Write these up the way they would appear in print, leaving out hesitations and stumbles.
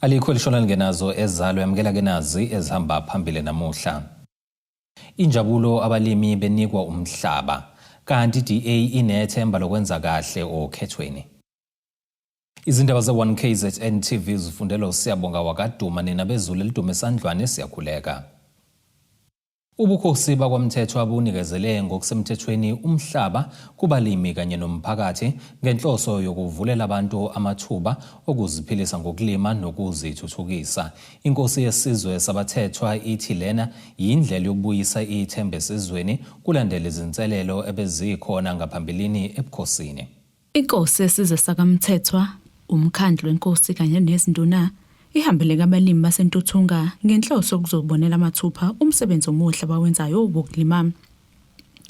Alikho lishona lingenazo ezalo yamkela ke nazi ezihamba phambili namuhla. Injabulo abalimi benikwa umhlaba kanti DA inethemba lokwenza kahle okhethweni. Izindaba ze1KZN TV zifundelwa uSiyabonga wakaduma ninabezulu elidume esandlwane siyakhuleka. Ubukhosi bakwamthetho abunikezele ngokusemthethweni umhlaba kubalimi kanye nomphakathi ngenhloso yokuvulela abantu amathuba okuziphilisa ngokulima nokuzithuthukisa. Inkosi yesizwe sabathethwa ithi lena yindlela yokubuyisa ithemba esizweni kulandela izinselelo ebezikhona ngaphambilini ebukhosini. Inkosi yesizwe sakamthethwa, umkhandlu wenkosi kanye nezinduna ihambele kabalimi basentuthunga ngenhloso yokuzobonela amathupha umsebenzi omuhle abawenzayo wokulima.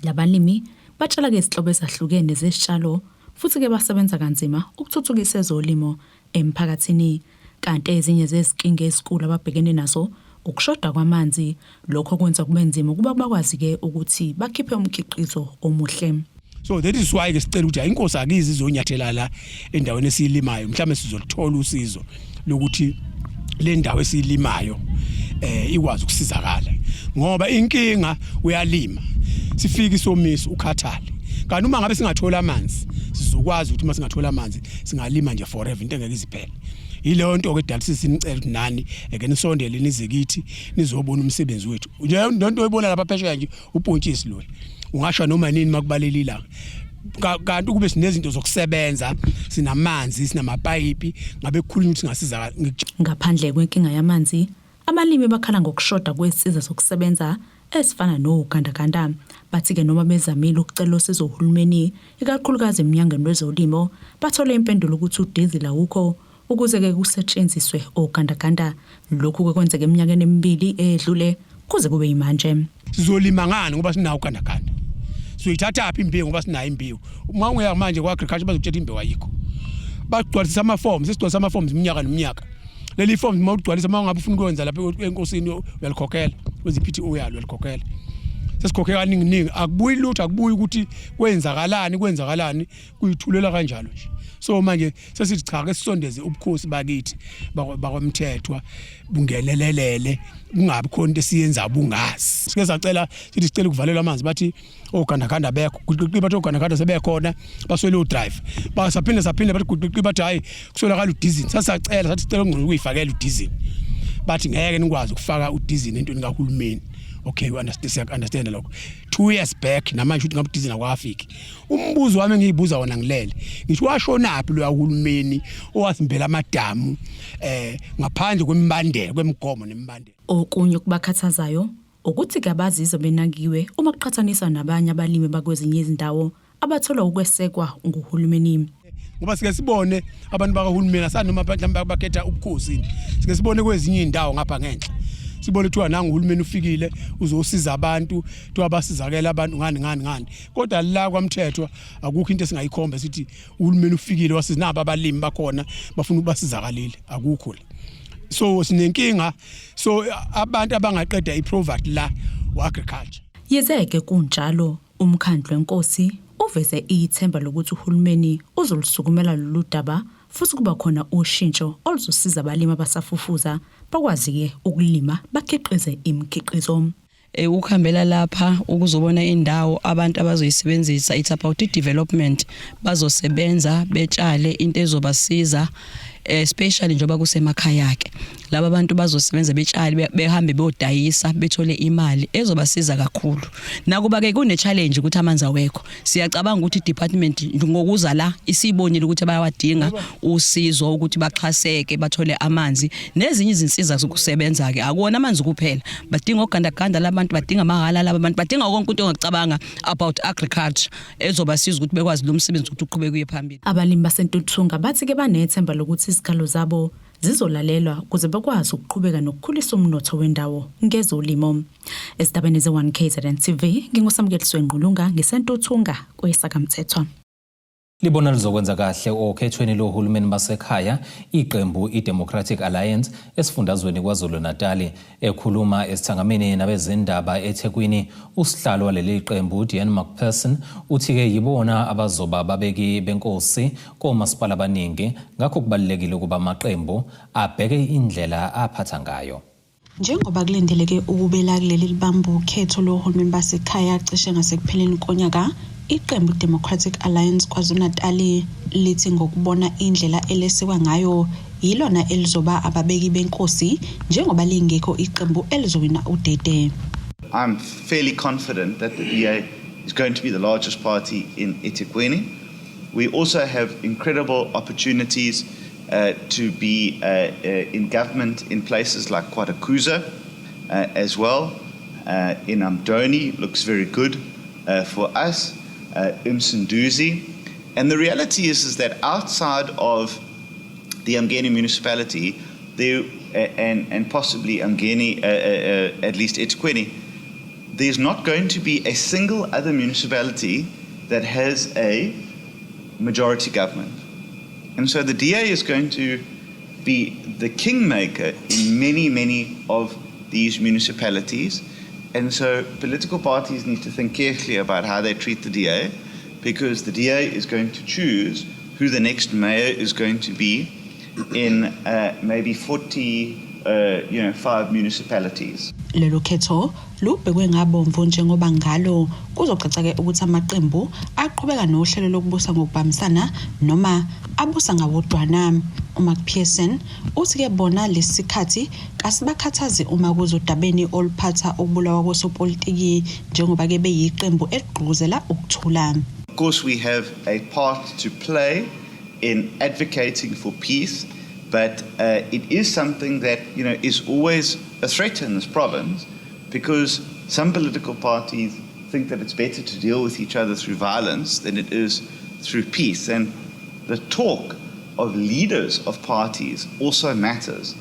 Labalimi batshala ke izihlobo ezahlukene zesitshalo futhi ke basebenza kanzima ukuthuthukisa ezolimo emphakathini, kanti ezinye zezinkinga ezinkulu ababhekene nazo ukushoda kwamanzi, lokho kwenza kube nzima ukuba bakwazi ke ukuthi bakhiphe umkhiqizo omuhle. So that is why ke sicela ukuthi inkosi akizi izonyathela la endaweni esilimayo, mhlawumbe sizolithola usizo lokuthi le ndawo esilimayo ikwazi ukusizakala, ngoba inkinga uyalima sifike isomiso ukhathale, kanti uma ngabe singathola amanzi sizokwazi ukuthi uma singathola amanzi singalima nje forever into engeke iziphele. Yileyo nto ke dala sinicela ukuthi nani eke nisondele nizekithi nizobona umsebenzi wethu. Nje nto oyibona lapha phesheya nje ubhontshisi lo ungasho noma nini makubaleli ilanga, kanti kube sinezinto zokusebenza, sinamanzi, sinamapayipi, ngabe kukhulunywa ukuthi ngasiza. Ngaphandle kwenkinga yamanzi, abalimi bakhala ngokushoda kwesiza zokusebenza esifana nogandaganda. Bathi ke noma bezamile ukucela usizo uhulumeni ikakhulukazi eminyangweni wezolimo, bathole impendulo ukuthi udizili awukho ukuze ke kusetshenziswe ogandaganda. Lokhu ke kwenzeka eminyakeni emibili edlule kuze kube yimanje. Sizolima ngani ngoba sinawo ugandaganda? Soyithatha phi imbewu ngoba sinayo imbewu? Uma uya manje kwa agriculture bazokutshela imbewu ayikho. Bagcwalisa ama forms, sesigcwalisa ama forms iminyaka neminyaka. Leli forms uma ugcwalisa uma ngabe ufuna ukwenza lapha enkosini uyalikhokhela, kwezi PTO yalo uyalikhokhela. Sesikhokhela kaningi akubuyi lutho, akubuyi ukuthi kwenzakalani kuyithulela kanjalo nje. So manje sesithi cha ke sisondeze ubukhosi bakithi bakwamthethwa bungelelelele, kungabi khona into esiyenza bungazi. Sike sacela sithi sicela ukuvalelwa amanzi, bathi ogandaganda bekho, kuqiqi bathi ogandaganda sebekhona baswele udrive. Basaphinde bathi kuqiqi bathi hayi kusolakala udizini. Sasacela sathi sicela ungqondo ukuyifakela udizini, bathi ngeke nikwazi ukufaka udizini entweni kahulumeni. Okay, we understand lokho. 2 years back namanje uthi ngabe udizini akwafiki. Umbuzo wami ngiyibuza wona ngilele, ngithi washonaphi lo yahulumeni owasimbela amadamu ngaphandle kwembandela kwemigomo nembandela. Okunye kubakhathazayo ukuthi ke abazizwe benakiwe uma kuqhathaniswa nabanye abalimi bakwezinye izindawo abathola ukwesekwa nguhulumeni. Ngoba sike sibone abantu bakahulumeni asanoma mhlawumbe bakhetha ubukhosi, sike sibone kwezinye indawo ngapha ngenhla, sibone ukuthi nangu uhulumeni ufikile uzosiza abantu, abasizakela abantu ngani. Kodwa la kwamthethwa akukho into esingayikhomba sithi uhulumeni ufikile wasizinaba abalimi bakhona bafuna ukubasizakalile, akukho la. So sinenkinga, so abantu abangaqeda iproduct la agriculture. Yezeke kunjalo umkhandlu wenkosi uveze ithemba lokuthi uhulumeni uzolisukumela lolu daba futhi kuba khona ushintsho oluzosiza abalimi abasafufuza bakwazi ke ukulima bakhiqize imikhiqizo. Ukuhambela lapha ukuzobona indawo abantu abazoyisebenzisa, it's about development, bazosebenza betshale into ezobasiza especially njoba kusemakhaya ke. Laba abantu bazosebenza betshale behambe beyodayisa bethole imali ezobasiza kakhulu. Nakuba ke kune challenge ukuthi amanzi awekho. Siyacabanga ukuthi department ngokuza la isibonile ukuthi bayawadinga usizo ukuthi baxhaseke bathole amanzi nezinye izinsiza zokusebenza ke. Akuona amanzi kuphela, badinga ogandaganda labantu, badinga amahala laba bantu, badinga konke into ongacabanga about agriculture ezobasiza ukuthi bekwazi lo msebenzi ukuthi uqhubeke kuye phambili. Abalimi basentuthunga bathi ke banethemba lokuthi izikhalo zabo zizolalelwa ukuze bakwazi ukuqhubeka nokukhulisa umnotho wendawo ngezolimo. Estabeni ze1KZN TV nginguSamukeliso Ngqulunga ngisentuthunga kwesakamthethwa. Libona lizokwenza kahle okhethweni lohulumeni basekhaya iqembu iDemocratic Alliance esifundazweni KwaZulu-Natal ekhuluma esithangameni nabezindaba eThekwini. Usihlalo waleli qembu Dean McPherson uthi-ke yibona abazoba babeki benkosi komasipala abaningi, ngakho kubalulekile ukuba amaqembu abheke indlela aphatha ngayo. Njengoba kulindeleke ukubela kuleli libambo ukhetho lohulumeni basekhaya cishe ngasekupheleni konyaka, iqembu Democratic Alliance KwaZulu-Natal lithi ngokubona indlela elesekwa ngayo yilona elizoba ababeki benkosi njengoba lingekho iqembu elizowina udede. I'm fairly confident that the DA is going to be the largest party in eThekwini. We also have incredible opportunities to be in government in places like KwaDukuza as well. In Amdoni looks very good for us. Msunduzi. And the reality is that outside of the Umgeni municipality, there and possibly Umgeni, at least eThekwini, there's not going to be a single other municipality that has a majority government. And so the DA is going to be the kingmaker in many of these municipalities. And so political parties need to think carefully about how they treat the DA, because the DA is going to choose who the next mayor is going to be in maybe 45 municipalities. Lelo khetho lubhekwe ngabomvu njengoba ngalo kuzocaca ukuthi amaqembu aqhubeka nohlelo lokubusa ngokubambisana noma abusa ngawodwana. uMcPherson uthi-ke bona lesikhathi kasibakhathazi uma kuzodabeni oluphatha ukubulawa kwesopolitiki njengoba-ke beyiqembu eligqugquzela ukuthula. Of course, we have a part to play in advocating for peace, but it is something that is always a threat in this province, because some political parties think that it's better to deal with each other through violence than it is through peace. And the talk of leaders of parties also matters.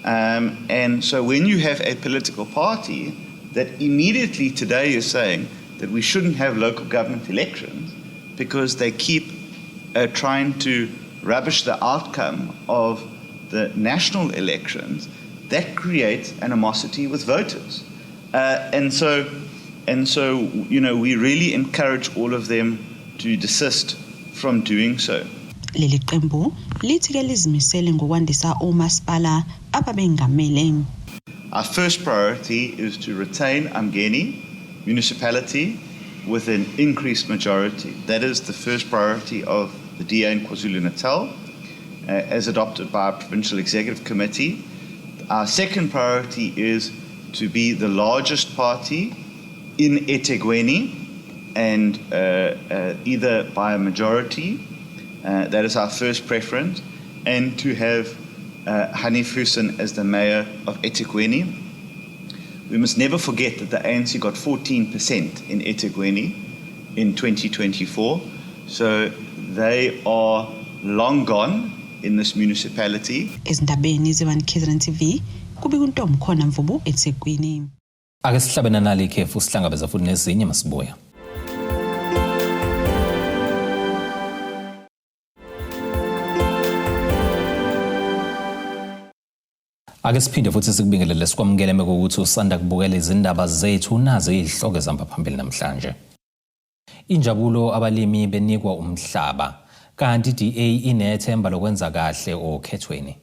And so when you have a political party that immediately today is saying that we shouldn't have local government elections because they keep trying to rubbish the outcome of the national elections, that creates animosity with voters. And so we really encourage all of them to desist from doing so. Leli qembu lithi-ke lizimisele ngokwandisa omasipala ababengamele. Our first priority is to retain Umgeni municipality with an increased majority. That is the first priority of the DA in KwaZulu-Natal, as adopted by our Provincial Executive Committee. Our second priority is to be the largest party in eThekwini, and either by a majority, that is our first preference, and to have Hanif Hussein as the mayor of eThekwini. We must never forget that the ANC got 14% in eThekwini in 2024, so they are long gone in this municipality. Ezindabeni zeBanikeza TV kubika uNtombi khona Mvubu eThekwini. Ake sihlabena nali ikhefu sihlangabeza futhi nezinye masibuya. Ake siphinde futhi sikubingelele sikwamukele ukuthi usanda kubukela izindaba zethu nazo izihloko ezihamba phambili namhlanje. Injabulo abalimi benikwa umhlaba, kanti DA inethemba lokwenza kahle okhethweni.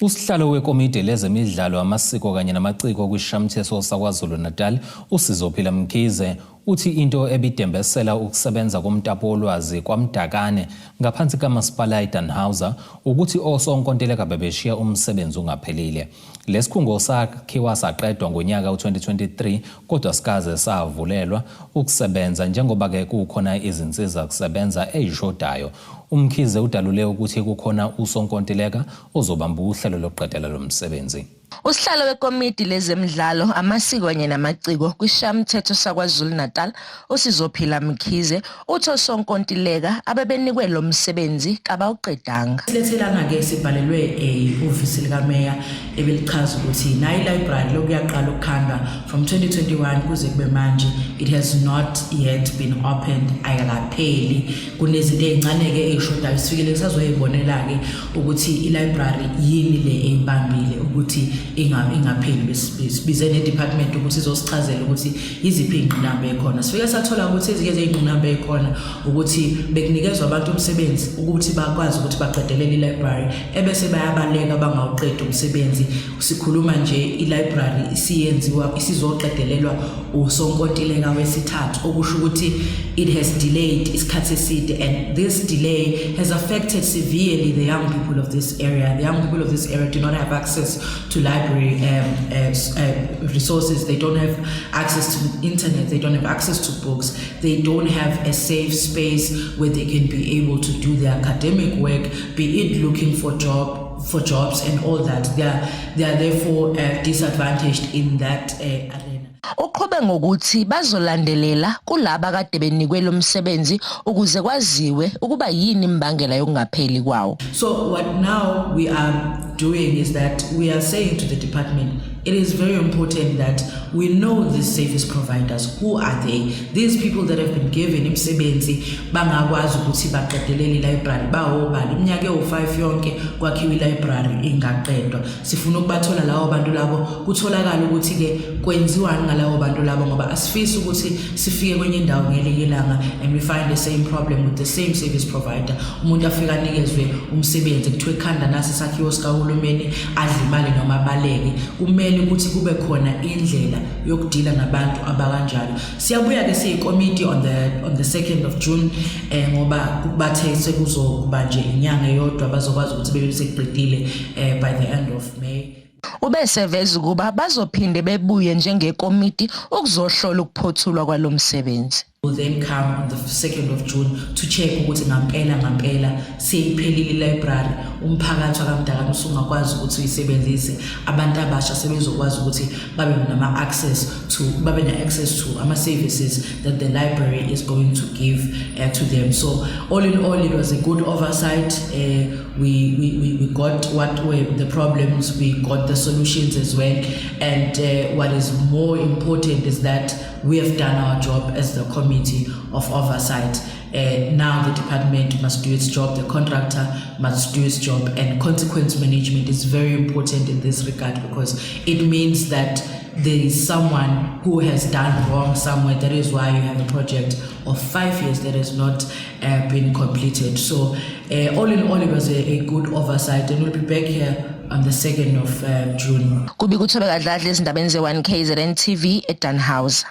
Usihlalo wekomiti lezemidlalo amasiko kanye namaciko kwishamthetho saKwaZulu-Natal uSizophila Mkhize uthi into ebidembesela ukusebenza komtapolwazi kwaMdakane ngaphansi kamasipala eDannhauser ukuthi osonkontileka bebeshiya umsebenzi ungaphelile. Lesikhungo sakhiwa saqedwa ngonyaka u2023 kodwa sikaze savulelwa ukusebenza njengoba ke kukhona izinsiza kusebenza ezishodayo. Umkhize udalule ukuthi kukhona usonkontileka ozobamba uhlelo lokuqedela lo msebenzi. Usihlalo wekomiti lezemidlalo amasiko kanye namaciko kwishamthetho saKwaZulu-Natal uSizophila Mkhize utho sonkontileka abebenikwe lo msebenzi kabawuqedanga. Silethelanga ke sibhalelwe ihhovisi lika Mayor ebelichaza ukuthi nayi library lokuyaqala ukukhandwa from 2021 kuze kube manje it has not yet been opened ayakapheli kunezinto ezincane ke eshoda isifikele sazoyibonela ke ukuthi ilibrary yini le eyibambile ukuthi ingapheli sibize ne department ukuthi izosichazela ukuthi iziphi ingqinamba ekhona sifike sathola ukuthi ezike ezingqinamba ekhona ukuthi bekunikezwe abantu umsebenzi ukuthi bakwazi ukuthi baqedelele ilibrary ebese bayabaleka bangawuqeda umsebenzi sikhuluma nje ilibrary isiyenziwa isizoqedelelwa usonkontileka wesithathu okusho ukuthi it has delayed isikhathi eside and this delay has affected severely the young people of this area. The young people of this area do not have access to library resources. They don't have access to internet. They don't have access to books. They don't have a safe space where they can be able to do their academic work, be it looking for jobs and all that. They are therefore disadvantaged in that arena. Uqhube ngokuthi bazolandelela kulaba kade benikwe lo msebenzi ukuze kwaziwe ukuba yini imbangela yokungapheli kwawo. So what now we are doing is that we are saying to the department, it is very important that we know these service providers. Who are they? These people that have been given imsebenzi bangakwazi ukuthi baqedelele ilibrary bawobani iminyaka ewu5 yonke kwakhiwa ilibrary ingaqedwa. Sifuna ukubathola lawo bantu labo kutholakala ukuthi ke kwenziwani ngalawo bantu labo ngoba asifisi ukuthi sifike kwenye indawo ngelekelanga and we find the same problem with the same service provider. Umuntu afika nikezwe umsebenzi kuthiwe khanda nasi sakhiwo sikahulumeni adla imali noma baleke kumele ukuthi kube khona indlela yokudila nabantu abakanjalo. Siyabuya ke siyikomiti on the 2nd of June ngoba bathe sekuzokuba nje inyanga eyodwa bazokwazi ukuthi bebe sekuqedile by the end of May. Ubeseveza ukuba bazophinde bebuye njengekomiti ukuzohlola ukuphothulwa kwalomsebenzi. Will then come on the 2nd of June to check ukuthi ngampela seyiphelile library umphakathi akamdala usungakwazi ukuthi uyisebenzise abantu abasha sebezokwazi ukuthi babe na access to ama services that the library is going to give to them. So all in all it was a good oversight. We got what were the problems, we got the solutions as well, and what is more important is that we have done our job as the committee of oversight. Now the department must do its job, the contractor must do its job, and consequence management is very important in this regard because it means that there is someone who has done wrong somewhere. That is why you have a project of 5 years that has not been completed. So all in all, it was a good oversight, and we'll be back here on the 2nd of June. Kubi kuthobeka dladla ezindabeni ze1 KZN TV eDunhouse.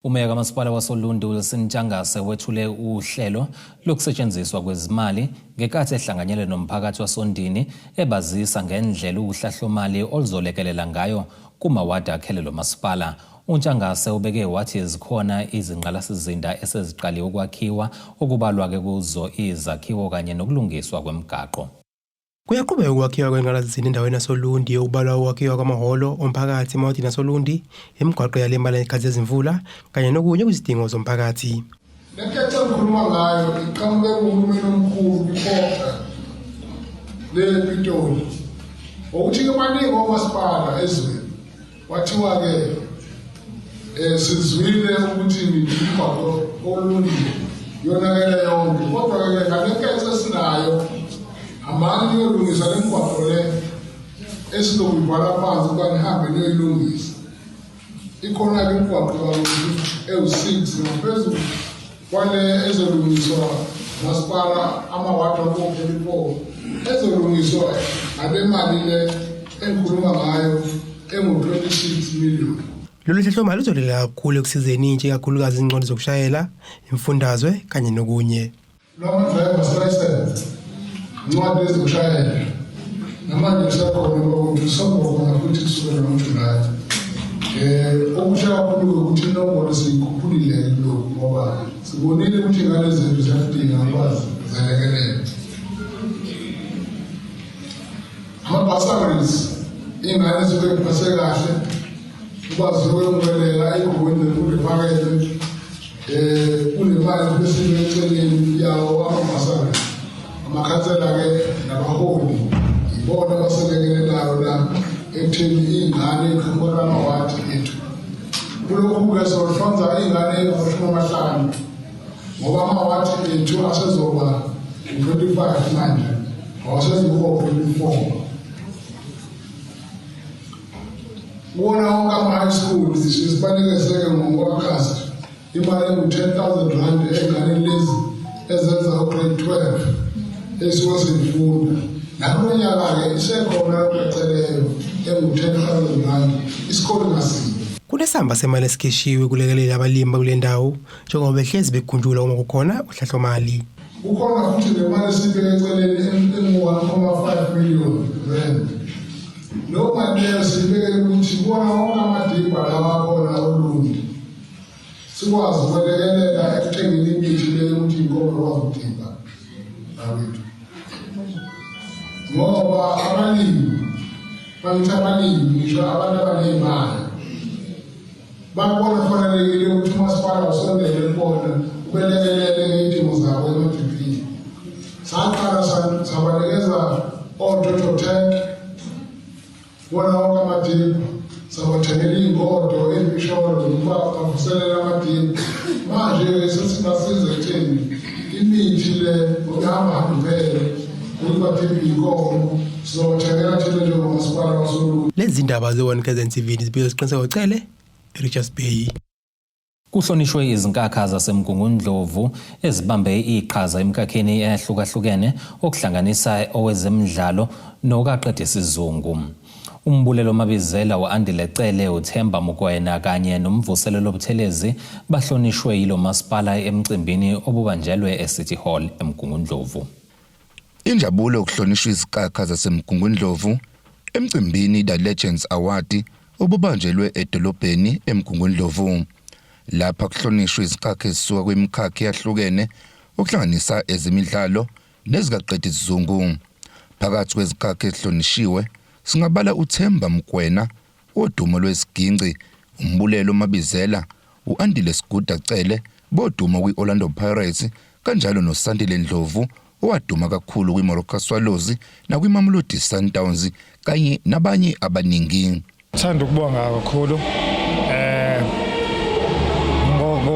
Umeya kamasipala wasoLundu Wilson Ntshangase wethule uhlelo lokusetshenziswa kwezimali ngekathi ehlanganyele nomphakathi wasondini ebazisa ngendlela uhlahlomali oluzolekelela ngayo kumawadi akhelelo masipala. uNtshangase ubeke wathi zikhona izinqalasizinda eseziqaliwe ukwakhiwa okubalwa ke kuzo izakhiwo kanye nokulungiswa kwemigaqo. Kuyaqhubeka ukwakhiwa kwengqalasizinda endaweni yasoLundi okubalwa ukwakhiwa kwamahholo omphakathi eMawadini yasoLundi, emigwaqo yalemala ngezikhathi zezimvula kanye nokunye kwizidingo zomphakathi. Lekhethe ngikhuluma ngayo iqhamuke uhulumeni omkhulu ikhokha lePitoli. Ukuthi kumaningi omasipala ezweni wathiwa ke sizwile ukuthi imigwaqo oLundi yonakele yonke kodwa ke ngalekhethe esinayo amanye yolungisa lemigwaqo le esilokubhala phansi ukuthi nihambe niyoyilungisa. Ikhona ke imigwaqo ewu6 ngaphezulu kwale ezolungiswa masipala amawadi abo-34 ezolungiswa abemali le engikhuluma ngayo engu-26 million. Lolu hlahlomali luzolekelela kakhulu ekusizeni intsha ikakhulukazi izingqondo zokushayela, imfundazwe kanye nokunye. Noma driver's license, incwadi ezokushayela namanje kusakhona ukuthi sokhona futhi kusukela ngoJulayi. Okushaya kakhulu ukuthi inombolo siyikhuphulile lokhu ngoba sibonile ukuthi ngale zinto ziyadinga akwazi zelekelela. Ama-bursaries ingane zibephase kahle ukwazi ukwemukelela igubeni kuliphakele kunemali besibe eceleni yawo amabhasana amakhansela-ke nabaholi ibona abaselekelelayo la ekutheni iy'ngane iqhamuka amawadi ethu kulokhu-ke sohlonza iy'ngane ezingama-50 ngoba amawadi ethu asezoba 25 manje awasezikuba 24 wona wonke ama-high school sibanikeseke ngokwakhazi imali engu-10,000 rand ey'nganeni lezi ezenza ugrade 12 esuke siyifunda nakulo nyaka-ke isekhona eceleyo engu-10,000 rand isikole ngasinye. Kunesamba semali esikhishiwe kulekelela abalimi kule ndawo njengoba behlezi begunjula uma kukhona uhlahlomali. Kukhona futhi nemali esibeke eceleni engu-1.5 million rand. Lo mali leyo sibeke ukuthi bona wonke amadimba lawa akhona oLundi sikwazi ukwelekelela ekuthengeni imithi leyo ukuthi inkomo ikwazi ukudimba nawethu. Ngoba abalimi bangithi abalimi ngisho abantu abaney'mali babona kufanelekile ukuthi umasipala usondele kubona ubelekelele ngey'dingo zabo emadipini. Saqala sabanikeza oJojo tank bona wonke amadimba sabathengela iy'ngodo ezibisholo zokuba bavuselela amadimba. Manje sesingasiza ekutheni imithi le okuhamba impela ukubadimba iy'nkomo sizobathengela thina njengomasipala wasoLundi. Lezi ndaba ze-One KZN TV zibuye ziqiniseke ucele Richards Bay. Kuhlonishwe izinkakha zaseMgungundlovu ezibambe iqhaza emkhakheni ehlukahlukene okuhlanganisa owezemidlalo nokaqeda isizungu. Umbulelo Mabizela wa-Andile Cele, uThemba Mokoena kanye nomvuselelo Buthelezi bahlonishwe yilo masipala emcimbini obubanjelwe eCity Hall eMgungundlovu. Injabulo yokuhlonishwa izinkakha zaseMgungundlovu emcimbini The Legends Award obubanjelwe edolobheni eMgungundlovu. Lapha kuhlonishwa izinkakha ezisuka kwemikhakha eyahlukene okuhlanganisa ezemidlalo nezikaqeda isizungu. Phakathi kwezinkakha ezihlonishiwe singabala uThemba Mokoena, odumo lwesiginci, Umbulelo Mabizela, uAndile Siguda Cele, bodumo kwi-Orlando Pirates, kanjalo noSandile Ndlovu, owaduma kakhulu kwiMoroka Swallows nakwiMamelodi Sundowns kanye nabanye abaningi. Ngithanda ukubonga kakhulu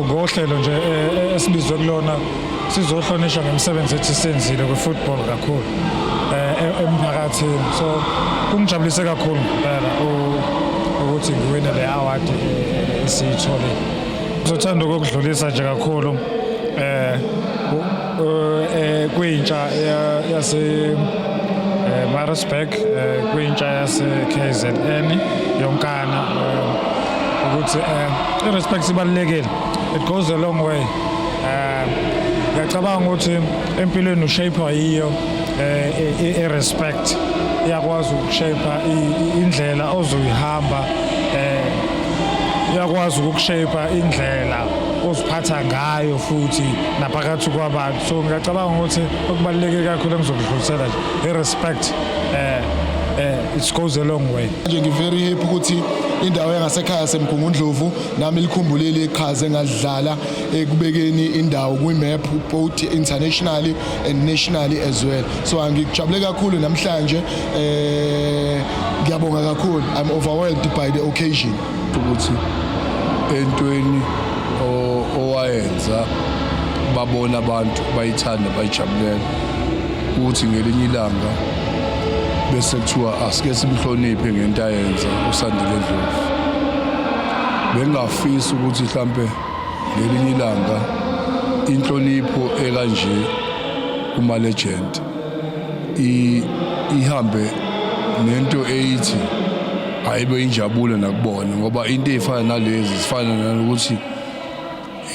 ngohlelo nje esibizwe kulona sizohlonishwa ngemisebenzi ethi senzile kwefootball kakhulu emphakathini. So kungijabulise kakhulu phela ukuthi ngiwine le award esiyithole. Ngizothanda ukudlulisa nje kakhulu kwintsha yase Maritzburg, kwintsha yase KZN yonkana ukuthi irespect sibalekile. It goes a long way. Ngiyacabanga ukuthi empilweni ushape yiyo irespect iyakwazi ukushape indlela ozoyihamba, iyakwazi ukushape indlela oziphatha ngayo futhi naphakathi kwabantu. So ngiyacabanga ukuthi okubaluleke kakhulu engizokudlulisela nje irespect it goes a long way. Nje ngi-very happy ukuthi indawo yangasekhaya yaseMgungundlovu nami likhumbulile iqhaza engalidlala ekubekeni indawo kwi-map both internationally and nationally as well. So ngijabule kakhulu namhlanje, ngiyabonga kakhulu. I'm overwhelmed by the occasion. Ukuthi entweni owayenza babona abantu bayithanda bayijabulela ukuthi ngelinye ilanga bese kuthiwa asike simhloniphe ngento ayenza uSandile Ndlovu. Bengafisa ukuthi mhlambe ngelinye ilanga inhlonipho ekanje kuma legend ihambe nento eyithi ayibe injabulo nakubona, ngoba into ezifana nalezi zifana nanokuthi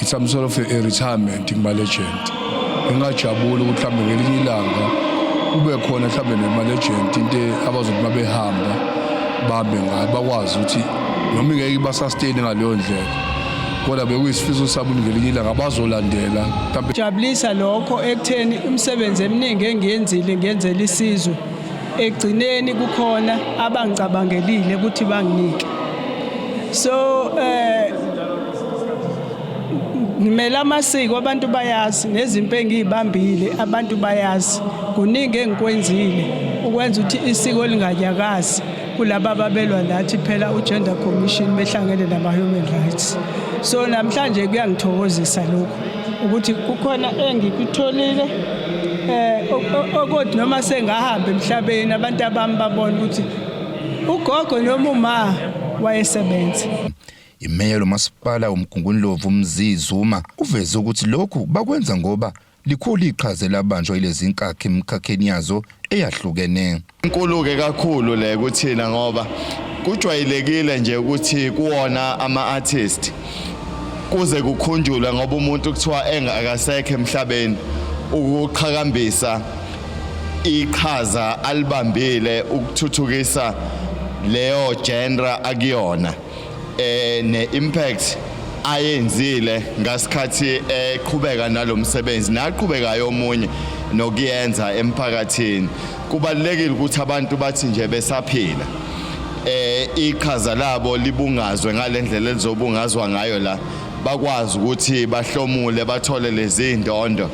it's some sort of a retirement kuma legend. Engajabula ukuthi mhlambe ngelinye ilanga kube khona mhlambe nema-legend into abazothi babehamba babe ngayo bakwazi ukuthi noma ingeke basustain ngaleyo ndlela, kodwa bekuyisifiso sabo ngelinye ilanga abazolandela. Jabulisa lokho ekutheni imisebenzi eminingi engiyenzile ngiyenzela isizwe egcineni kukhona abangicabangelile ukuthi banginike. So ngimela amasiko abantu bayazi nezimpi engizibambile abantu bayazi kuningi engikwenzile ukwenza ukuthi isiko linganyakazi kulabo ababelwa nathi phela uGender Commission behlangene nama-human rights. So namhlanje kuyangithokozisa lokho ukuthi kukhona engikutholile ukuthi noma sengahamba emhlabeni abantu abami babona ukuthi ugogo noma uma wayesebenza. Imeya lomasipala uMgungundlovu Mzizuma uveze ukuthi lokhu bakwenza ngoba likhulu iqhaza labanjwa ilezi inkakhe emkhakheni yazo eyahlukene. Inkulu-ke kakhulu le kuthina ngoba kujwayelekile nje ukuthi kuwona ama-artist kuze kukhunjulwe ngoba umuntu kuthiwa engakasekho emhlabeni ukuqhakambisa iqhaza alibambile ukuthuthukisa leyo genre akuyona ne-impact ayenzile ngasikhathi eqhubeka nalomsebenzi naqhubekayo omunye nokuyenza emphakathini. Kubalulekile ukuthi abantu bathi nje besaphila iqhaza labo libungazwe ngalendlela elizobungazwa ngayo la bakwazi ukuthi bahlomule bathole lezi indondo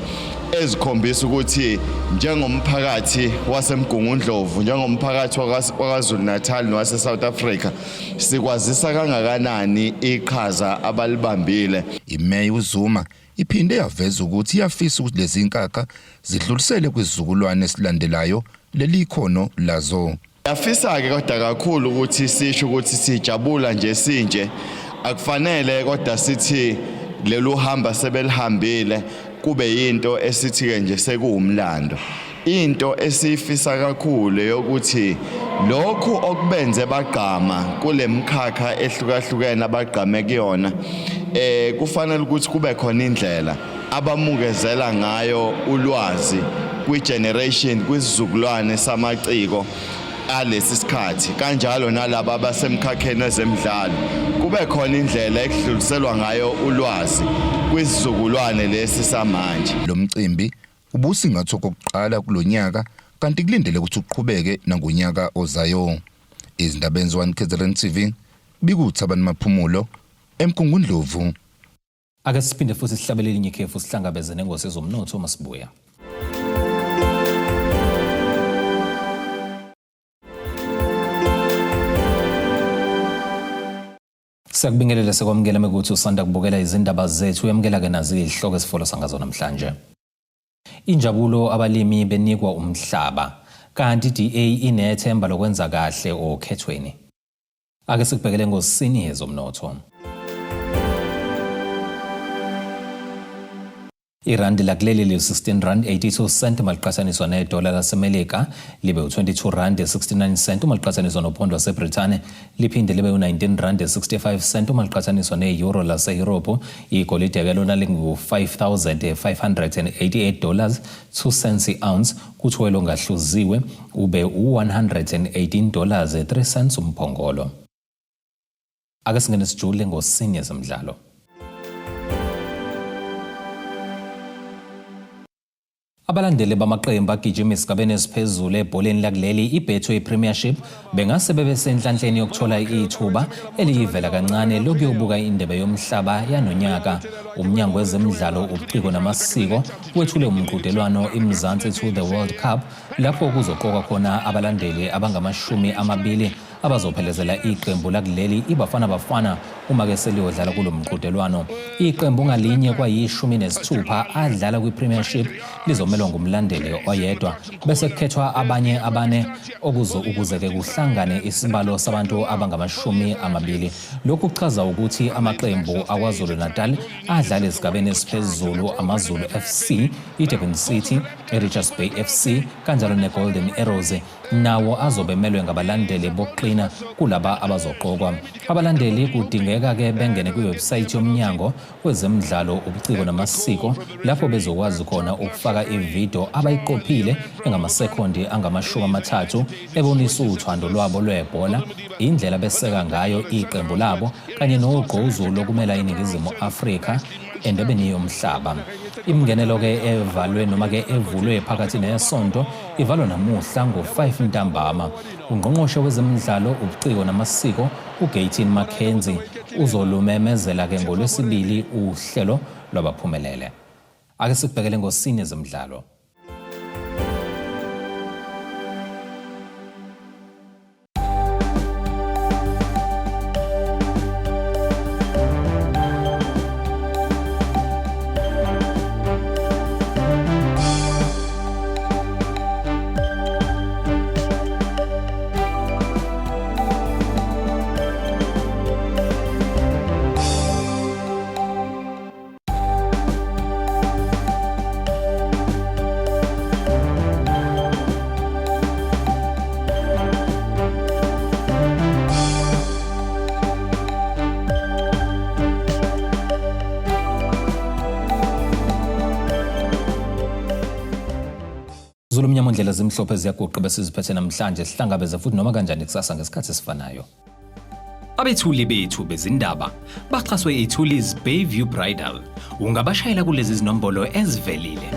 ezikhombisa ukuthi njengomphakathi waseMgungundlovu njengomphakathi wakwaZulu Natal nowase South Africa sikwazisa kangakanani iqhaza abalibambile. Imeya uZuma iphinde yaveza ukuthi iyafisa ukuthi lezi inkakha zidlulisele kwizizukulwane esilandelayo leli ikhono lazo. Yafisa ke kodwa kakhulu ukuthi sisho ukuthi sijabula nje sinje akufanele kodwa sithi lelo hamba sebelihambile kube yinto esithi ke nje sekuwumlando. Into esifisa kakhulu yokuthi lokhu okubenze bagqama kulemkhakha ehlukahlukene abagqame kuyona kufanele ukuthi kube khona indlela abamukezela ngayo ulwazi kwi-generation kwisizukulwane samaciko alesi sikhathi kanjalo nalabo abasemkhakheni wezemidlalo kube khona indlela ekudluliselwa ngayo ulwazi kwisizukulwane lesi samanje. Lo mcimbi ubusingatho kokuqala kulonyaka kanti kulindele ukuthi uqhubeke nangonyaka ozayo. Izindaba ezenziwa KZN TV bikuThabani Maphumulo eMgungundlovu. Ake siphinde futhi sihlabelele inye ikhefu sihlangabeze nengosi zomnotho masibuya. Sakubingelela sekwamukela mekuthi usanda kubukela izindaba zethu uyamukela ke nazi izihloko esifolo sangazo namhlanje. Injabulo abalimi benikwa umhlaba kanti DA inethemba lokwenza kahle okhethweni. Ake sikubhekele ngosini yezomnotho. Irandi lakuleli li-R16.82 maliqhathaniswa nedola laseMelika libe u-R22.69 maliqhathaniswa nophondo waseBrithani liphinde libe u-R19.65 maliqhathaniswa ne-euro lase-Europe. Igolide ke lona lingu-$5,588.02 i-ounce kuthi oil ongahluziwe ube u-$118.03 umphongolo. Ake singene sijule ngosini yezemidlalo. Abalandeli bamaqembu agijima esigabeni esiphezulu ebholeni lakuleli iBetway Premiership bengase bebe senhlanhleni yokuthola ithuba eliyivela kancane lokuyobuka indebe yomhlaba yanonyaka. Umnyango wezemidlalo ubuciko namasiko wethule umqhudelwano iMzansi to the World Cup lapho kuzoqoka khona abalandeli abangama-20 abazophelezela iqembu lakuleli iBafana Bafana uma ke seliyodlala kulo mqhudelwano. Iqembu ngalinye kwayi-16 adlala kwiPremiership lizomelwa ngumlandeli oyedwa bese kukhethwa abanye abane ukuze ke kuhlangane isibalo sabantu abangama-20. Lokhu kuchaza ukuthi amaqembu akwaZulu Natal adlala esigabeni esiphezulu amaZulu FC, iDurban City, iRichards Bay FC kanjalo neGolden Arrows nawo azobemelwe ngabalandeli bokuqina kulaba abazoqokwa. Abalandeli kudingeka ke bengene kwiwebsite yomnyango wezemidlalo ubuciko namasiko lapho bezokwazi khona ukufaka ivideo abayiqophile engamasekondi angama-30 ebonisa uthando lwabo lwebhola, indlela beseka ngayo iqembu labo kanye nogqozu lokumela iNingizimu Afrika endabeni yomhlaba. Imngenelo ke evalwe noma ke evulwe phakathi nesonto ivalwa namuhla ngo-5 ntambama. Ungqongqoshe wezemidlalo, ubuciko namasiko uGayton Mackenzie uzolumemezela ke ngoLwesibili uhlelo lwabaphumelele. Ake sibhekele ngosini ezemidlalo. Zulumnyama ondlela zimhlophe ziyaguqa bese siziphethe namhlanje sihlangabeze futhi noma kanjani kusasa ngesikhathi esifanayo. Abethuli bethu bezindaba baxhaswe iThulis Bayview Bridal. Ungabashayela kulezi zinombolo ezivelile.